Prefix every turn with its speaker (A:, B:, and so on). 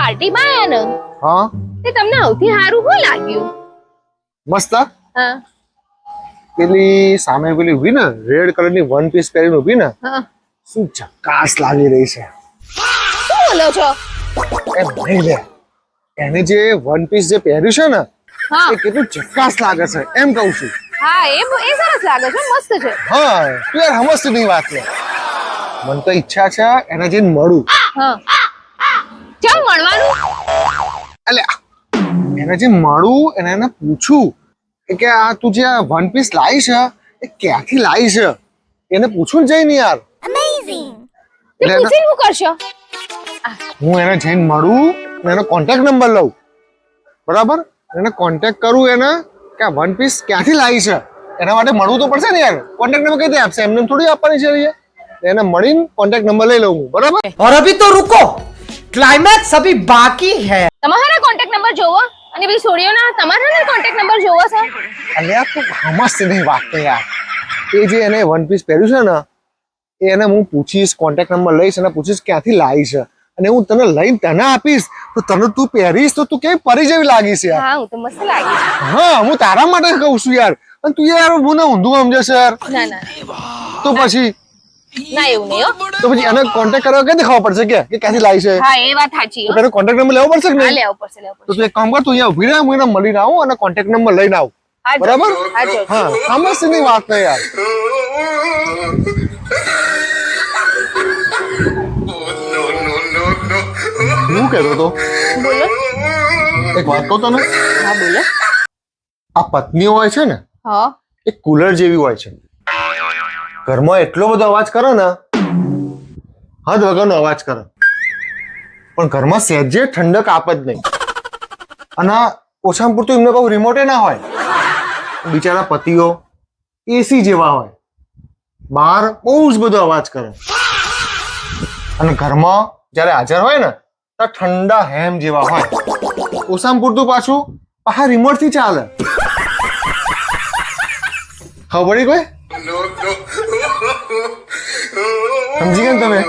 A: પાર્ટીમાં આયા ને
B: હા
A: તે તમને સૌથી સારું શું લાગ્યું?
B: મસ્ત
A: હા
B: પેલી સામે પેલી ઊભી ને રેડ કલરની વન પીસ પહેરીને ઊભી ને
A: હા
B: શું ઝકાસ લાગી રહી છે.
A: શું બોલો છો?
B: એમ નહીં લે, એને જે વન પીસ જે પહેર્યું છે ને
A: હા
B: એ કેટલું ઝકાસ લાગે છે એમ કહું છું.
A: હા એ સરસ લાગે છે, મસ્ત છે.
B: હા તું યાર સમજતી નહીં વાત ને. મને તો ઈચ્છા છે એને જઈને મળું.
A: હા ચમ મળવાનું?
B: એટલે એને જે મળું એને પૂછું કે આ તું જે વન પીસ લાવી છે એ ક્યાંથી લાવી છે એને પૂછું ને જઈને યાર.
A: તે
B: એટલે એને-
A: પૂછીને શું કરશો?
B: હું એને જઈને મળું અને એનો કોન્ટેક્ટ નંબર લઉં, બરાબર? એને કોન્ટેક્ટ કરું એને કે આ વન પીસ ક્યાંથી લાવી છે એના માટે મળવું તો પડશે ને યાર. કોન્ટેક્ટ નંબર કઈ રીતે આપશે? એમને થોડી આપવાની છે યાર. એને મળીને કોન્ટેક્ટ નંબર લઈ લઉં હું, બરાબર?
C: और अभी तो रुको, क्लाइमैक्स अभी बाकी है.
A: તમારા કોન્ટેક્ટ નંબર જોવો અને પેલી છોડીઓના તમારા કોન્ટેક્ટ નંબર જોવો છે?
B: અને યાર તું સમજતી નહીં વાત ને યાર. એ જે એને વન પીસ પહેર્યું છે ને એને હું પૂછીશ, કોન્ટેક્ટ નંબર લઈશ અને પૂછીશ ક્યાંથી લાવી છે અને હું તને લઈને તને આપીશ તો તને તું પહેરીશ તો તું કેવી પરી જેવી લાગીશ યાર.
A: હા હું તો મસ્ત લાગી.
B: હા હું તારા માટે કહું છું યાર. અને તું યાર મને ઊંધું સમજે છે યાર.
A: ના ના
B: તો પછી
A: ના એવું નહીં હો.
B: તો પછી એને કોન્ટેક્ટ કરવા ક્યાંથી ખબર પડશે કે ક્યાંથી લાવી છે?
A: હા એ વાત સાચી
B: તો
A: હો.
B: તારે કોન્ટેક્ટ નંબર લેવો પડશે કે
A: હા
B: નહીં?
A: લેવું પડશે લેવું
B: તો
A: પડશે.
B: તું એક કામ કર, તું અહીંયા ઊભી રહે, હું એને મળીને આવું અને કોન્ટેક્ટ નંબર લઈને આવું,
A: હા જો.
B: બરાબર?
A: હા જો.
B: હા સમજતી નહીં વાત ને યાર. હું કહેતો હતો
A: બોલો.
B: એક વાત કહું તને,
A: હા બોલો.
B: આ પત્નીઓ હોય છે ને
A: હા
B: એ કુલર જેવી હોય છે. ઘરમાં એટલો બધો અવાજ કરે ને, હદ વગરનો અવાજ કરે, પણ ઘરમાં સહેજે ઠંડક આપે જ નહીં. અને ઓછામાં પૂરતું એમને કહું રિમોટે ના હોય. બિચારા પતિઓ એસી જેવા હોય, બહાર બહુ જ બધો અવાજ કરે અને ઘરમાં જ્યારે હાજર હોય ને તો ઠંડા હેમ જેવા હોય. ઓછામાં પૂરતું પાછું પાછા રિમોટ થી ચાલે. ખબર પડી કોઈ? સમજી ગયા ને તમે?